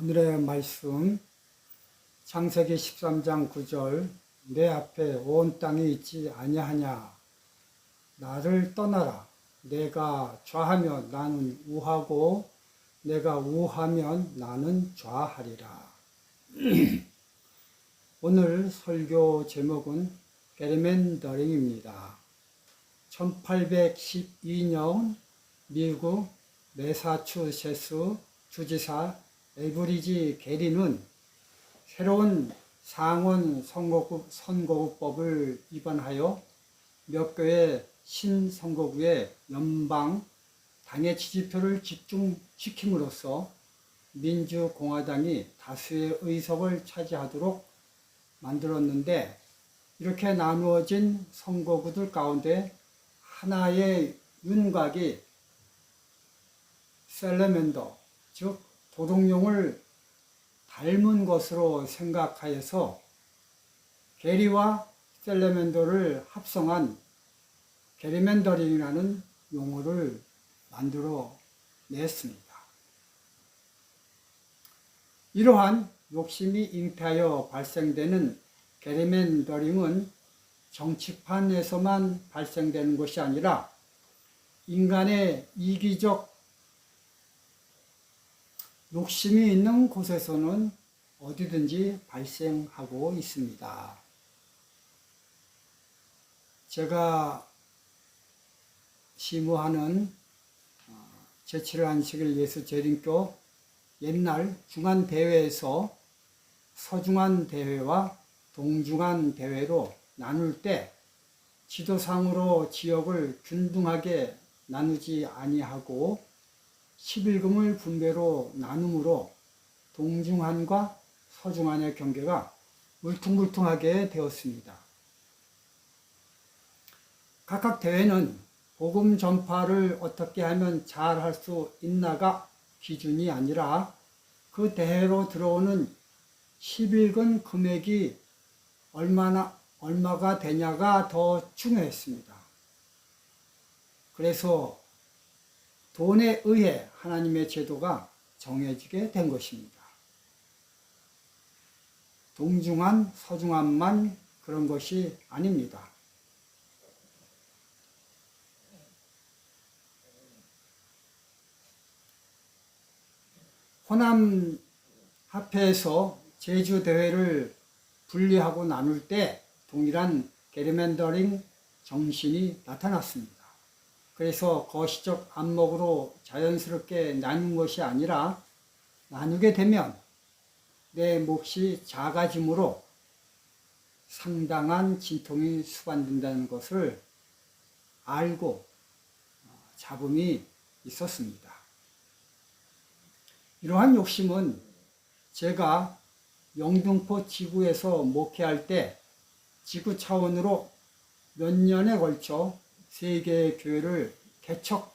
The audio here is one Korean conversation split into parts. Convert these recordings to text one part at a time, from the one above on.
오늘의 말씀 창세기 13장 9절 내 앞에 온 땅이 있지 아니하냐 나를 떠나라 내가 좌하면 나는 우하고 내가 우하면 나는 좌하리라. 오늘 설교 제목은 게르맨더링입니다. 1812년 미국 매사추세츠 주지사 에브리지 게리는 새로운 상원 선거구법을 위반하여 몇 개의 신선거구에 연방 당의 지지표를 집중시킴으로써 민주공화당이 다수의 의석을 차지하도록 만들었는데, 이렇게 나누어진 선거구들 가운데 하나의 윤곽이 셀러맨더, 즉 도둑뇽을 닮은 것으로 생각하여서 게리와 셀러맨더를 합성한 게르맨더링이라는 용어를 만들어 냈습니다. 이러한 욕심이 잉태하여 발생되는 게르맨더링은 정치판에서만 발생되는 것이 아니라 인간의 이기적 욕심이 있는 곳에서는 어디든지 발생하고 있습니다. 제가 시무하는 제7안식일 예수재림교 옛날 중한대회에서 서중한대회와 동중한대회로 나눌 때 지도상으로 지역을 균등하게 나누지 아니하고 11금을 분배로 나눔으로 동중한과 서중한의 경계가 울퉁불퉁하게 되었습니다. 각각 대회는 복음 전파를 어떻게 하면 잘 할 수 있나가 기준이 아니라 그 대회로 들어오는 11금 금액이 얼마가 되냐가 더 중요했습니다. 그래서 돈에 의해 하나님의 제도가 정해지게 된 것입니다. 동중한, 서중한만 그런 것이 아닙니다. 호남합회에서 제주대회를 분리하고 나눌 때 동일한 게르맨더링 정신이 나타났습니다. 그래서 거시적 안목으로 자연스럽게 나눈 것이 아니라 나누게 되면 내 몫이 작아짐으로 상당한 진통이 수반된다는 것을 알고 잡음이 있었습니다. 이러한 욕심은 제가 영등포 지구에서 목회할 때 지구 차원으로 몇 년에 걸쳐 3개의 교회를 개척,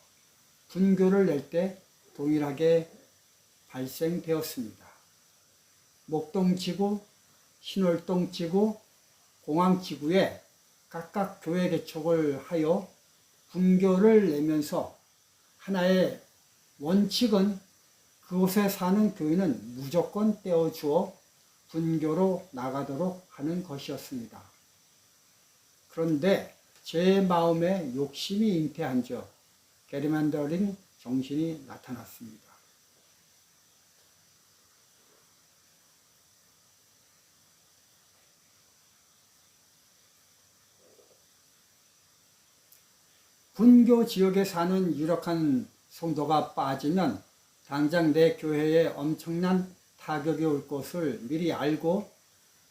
분교를 낼 때 동일하게 발생되었습니다. 목동지구, 신월동지구, 공항지구에 각각 교회 개척을 하여 분교를 내면서 하나의 원칙은 그곳에 사는 교인은 무조건 떼어주어 분교로 나가도록 하는 것이었습니다. 그런데 제 마음에 욕심이 잉태한즉 게르맨더링 정신이 나타났습니다. 분교 지역에 사는 유력한 성도가 빠지면 당장 내 교회에 엄청난 타격이 올 것을 미리 알고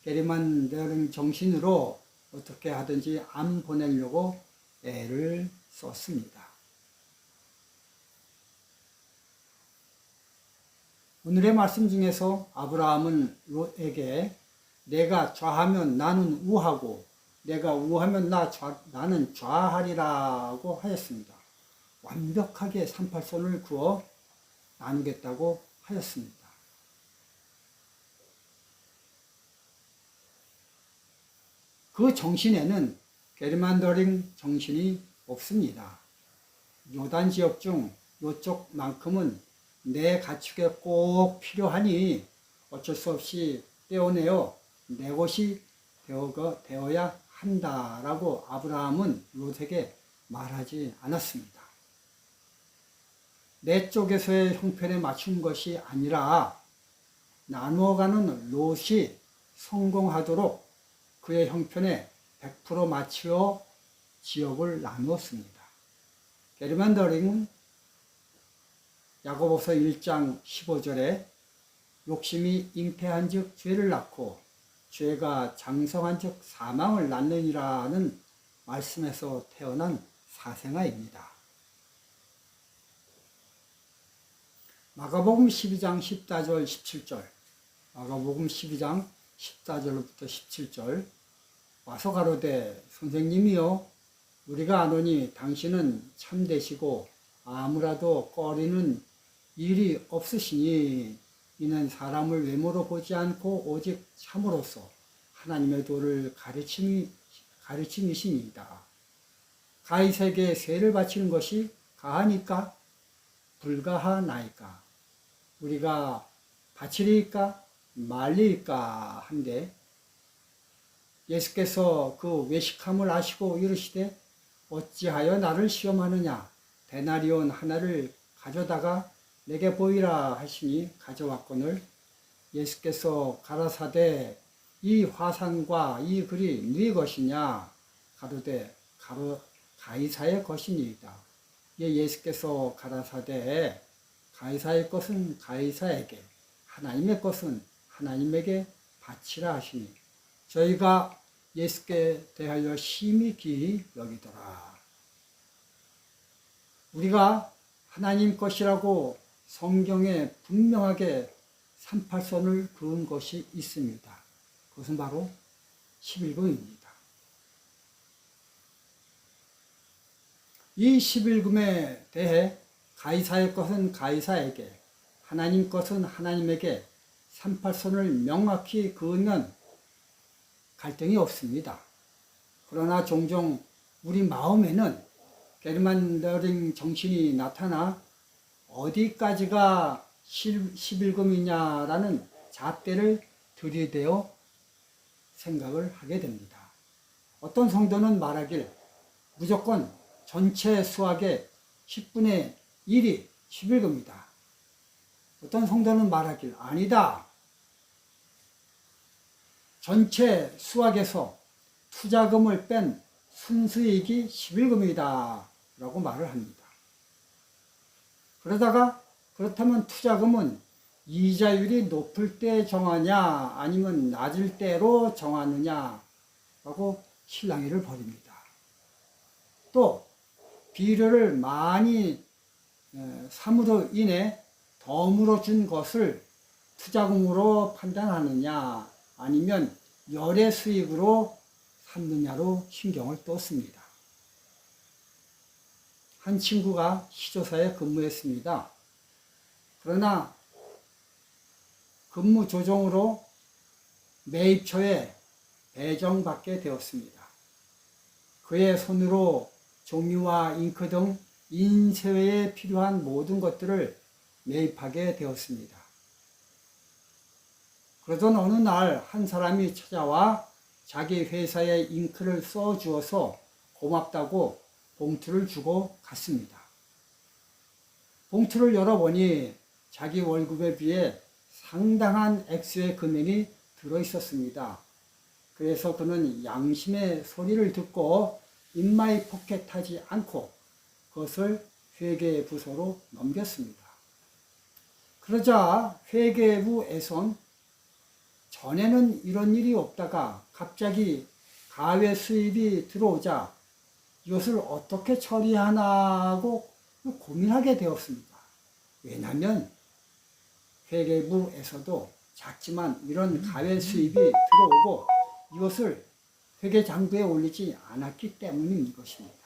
게르맨더링 정신으로 어떻게 하든지 안 보내려고 애를 썼습니다. 오늘의 말씀 중에서 아브라함은 롯에게 내가 좌하면 나는 우하고 내가 우하면 나는 좌하리라고 하였습니다. 완벽하게 38선을 그어 나누겠다고 하였습니다. 그 정신에는 게르맨더링 정신이 없습니다. 요단 지역 중 요쪽만큼은 내 가축에 꼭 필요하니 어쩔 수 없이 떼어내어 내 것이 되어야 한다라고 아브라함은 롯에게 말하지 않았습니다. 내 쪽에서의 형편에 맞춘 것이 아니라 나누어가는 롯이 성공하도록 그의 형편에 100% 맞추어 지역을 나누었습니다. 게르만더링은 야고보서 1장 15절에 욕심이 잉태한 즉 죄를 낳고 죄가 장성한 즉 사망을 낳느니라는 말씀에서 태어난 사생아입니다. 마가복음 12장 14절 17절 마가복음 12장 14절로부터 17절 와서 가로되 선생님이여 우리가 아노니 당신은 참되시고 아무라도 꺼리는 일이 없으시니 이는 사람을 외모로 보지 않고 오직 참으로서 하나님의 도를 가르침이시니이다. 가이사에게 세를 바치는 것이 가하니까 불가하나이까 우리가 바치리이까 말리이까 한데 예수께서 그 외식함을 아시고 이르시되 어찌하여 나를 시험하느냐 데나리온 하나를 가져다가 내게 보이라 하시니 가져왔거늘 예수께서 가라사대 이 화상과 이 글이 누이 것이냐 가로되 가이사의 것이니이다. 예수께서 가라사대 가이사의 것은 가이사에게 하나님의 것은 하나님에게 바치라 하시니 저희가 예수께 대하여 심히 기히 여기더라. 우리가 하나님 것이라고 성경에 분명하게 38선을 그은 것이 있습니다. 그것은 바로 11금입니다. 이 11금에 대해 가이사의 것은 가이사에게 하나님 것은 하나님에게 38선을 명확히 그으면 갈등이 없습니다. 그러나 종종 우리 마음에는 게르만더링 정신이 나타나 어디까지가 11금이냐라는 잣대를 들이대어 생각을 하게 됩니다. 어떤 성도는 말하길 무조건 전체 수학의 10분의 1이 11금이다. 어떤 성도는 말하길 아니다. 전체 수학에서 투자금을 뺀 순수이익이 11금이다 라고 말을 합니다. 그렇다면 투자금은 이자율이 높을 때 정하냐 아니면 낮을 때로 정하느냐 라고 실랑이를 벌입니다. 또 비료를 많이 삼으로 인해 덤으로 준 것을 투자금으로 판단하느냐 아니면 열의 수익으로 삼느냐로 신경을 떴습니다. 한 친구가 시조사에 근무했습니다. 그러나 근무 조정으로 매입처에 배정받게 되었습니다. 그의 손으로 종이와 잉크 등 인쇄에 필요한 모든 것들을 매입하게 되었습니다. 그러던 어느 날 한 사람이 찾아와 자기 회사에 잉크를 써 주어서 고맙다고 봉투를 주고 갔습니다. 봉투를 열어보니 자기 월급에 비해 상당한 액수의 금액이 들어 있었습니다. 그래서 그는 양심의 소리를 듣고 인마이 포켓하지 않고 그것을 회계부서로 넘겼습니다. 그러자 회계부에선 전에는 이런 일이 없다가 갑자기 가외 수입이 들어오자 이것을 어떻게 처리하나고 고민하게 되었습니다. 왜냐하면 회계부에서도 작지만 이런 가외 수입이 들어오고 이것을 회계장부에 올리지 않았기 때문인 것입니다.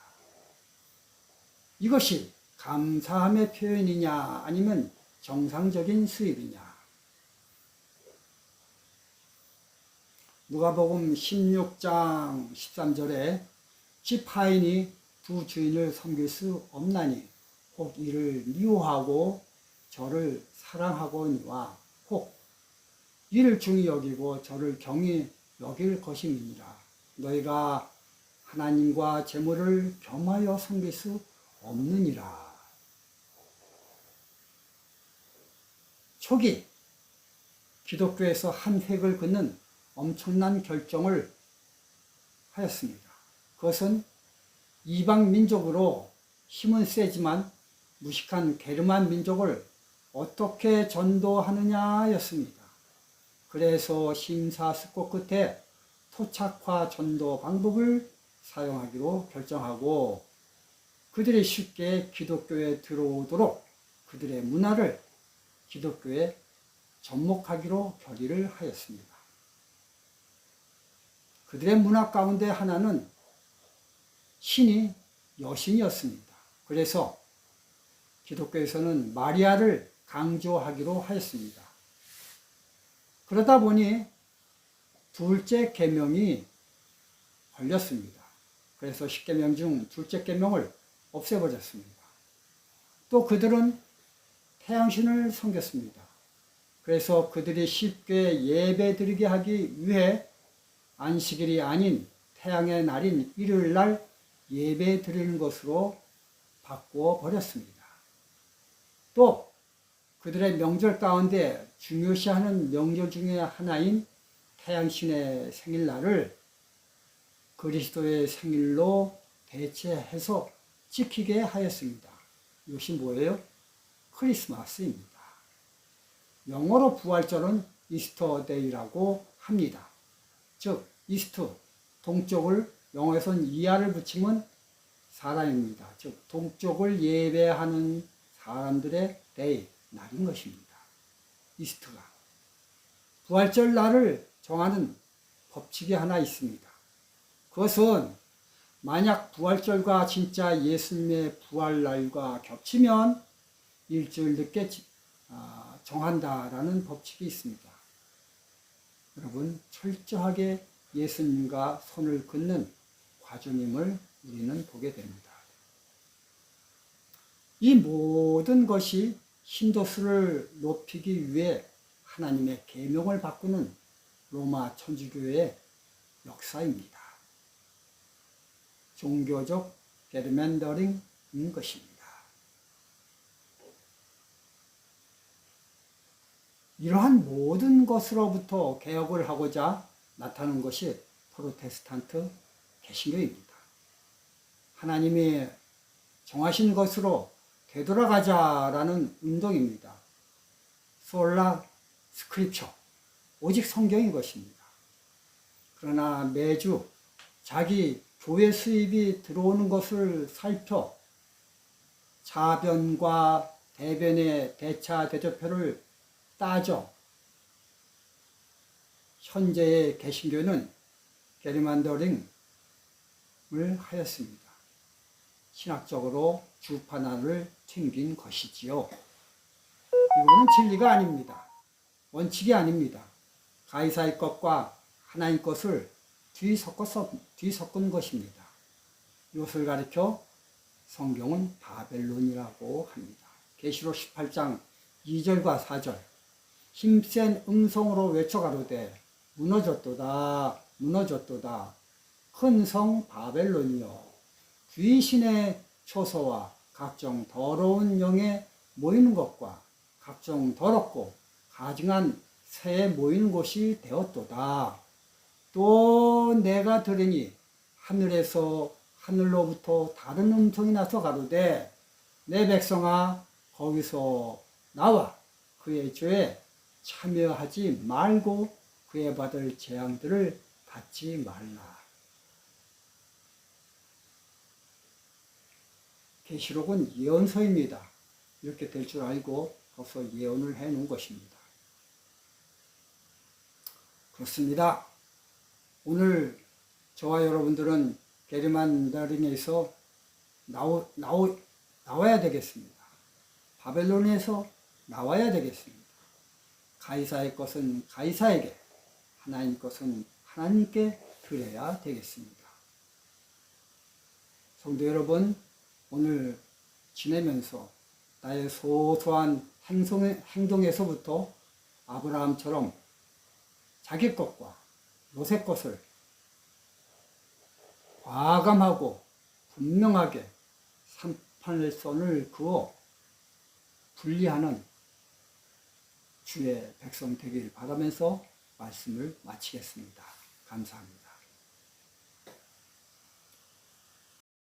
이것이 감사함의 표현이냐 아니면 정상적인 수입이냐. 누가복음 16장 13절에 집 하인이 두 주인을 섬길 수 없나니 혹 이를 미워하고 저를 사랑하거니와 혹 이를 중히 여기고 저를 경히 여길 것임이니라. 너희가 하나님과 재물을 겸하여 섬길 수 없느니라. 초기 기독교에서 한 획을 긋는 엄청난 결정을 하였습니다. 그것은 이방 민족으로 힘은 세지만 무식한 게르만 민족을 어떻게 전도하느냐였습니다. 그래서 심사숙고 끝에 토착화 전도 방법을 사용하기로 결정하고 그들이 쉽게 기독교에 들어오도록 그들의 문화를 기독교에 접목하기로 결의를 하였습니다. 그들의 문화 가운데 하나는 신이 여신이었습니다. 그래서 기독교에서는 마리아를 강조하기로 하였습니다. 그러다 보니 둘째 계명이 걸렸습니다. 그래서 10계명 중 둘째 계명을 없애버렸습니다. 또 그들은 태양신을 섬겼습니다. 그래서 그들이 쉽게 예배드리게 하기 위해 안식일이 아닌 태양의 날인 일요일 날 예배 드리는 것으로 바꾸어 버렸습니다. 또 그들의 명절 가운데 중요시하는 명절 중에 하나인 태양신의 생일날을 그리스도의 생일로 대체해서 지키게 하였습니다. 이것이 뭐예요? 크리스마스입니다. 영어로 부활절은 이스터데이라고 합니다. 즉 이스트, 동쪽을 영어에서는 이하를 붙이면 사람입니다. 즉 동쪽을 예배하는 사람들의 데이, 날인 것입니다. 이스트가. 부활절 날을 정하는 법칙이 하나 있습니다. 그것은 만약 부활절과 진짜 예수님의 부활날과 겹치면 일주일 늦게 정한다라는 법칙이 있습니다. 여러분, 철저하게 예수님과 손을 긋는 과정임을 우리는 보게 됩니다. 이 모든 것이 신도수를 높이기 위해 하나님의 계명을 바꾸는 로마 천주교의 역사입니다. 종교적 게르만더링인 것입니다. 이러한 모든 것으로부터 개혁을 하고자 나타난 것이 프로테스탄트 개신교입니다. 하나님이 정하신 것으로 되돌아가자라는 운동입니다. 솔라 스크립처, 오직 성경인 것입니다. 그러나 매주 자기 교회 수입이 들어오는 것을 살펴 자변과 대변의 대차 대조표를 따져 현재의 개신교는 게르만더링을 하였습니다. 신학적으로 주판화를 챙긴 것이지요. 이거는 진리가 아닙니다. 원칙이 아닙니다. 가이사의 것과 하나님 것을 뒤섞은 것입니다. 이것을 가리켜 성경은 바벨론이라고 합니다. 계시록 18장 2절과 4절 힘센 음성으로 외쳐가로되 무너졌도다 무너졌도다 큰 성 바벨론이여 귀신의 초소와 각종 더러운 영에 모이는 것과 각종 더럽고 가증한 새에 모이는 곳이 되었도다. 또 내가 들으니 하늘로부터 다른 음성이 나서 가로되 내 백성아 거기서 나와 그의 죄에 참여하지 말고 그에 받을 재앙들을 받지 말라. 계시록은 예언서입니다. 이렇게 될 줄 알고 거기서 예언을 해 놓은 것입니다. 그렇습니다. 오늘 저와 여러분들은 게르만더링에서 나와야 되겠습니다. 바벨론에서 나와야 되겠습니다. 가이사의 것은 가이사에게, 하나님 것은 하나님께 드려야 되겠습니다. 성도 여러분, 오늘 지내면서 나의 소소한 행동에서부터 아브라함처럼 자기 것과 요셉 것을 과감하고 분명하게 삼판선을 그어 분리하는 주의 백성 되길 바라면서 말씀을 마치겠습니다. 감사합니다.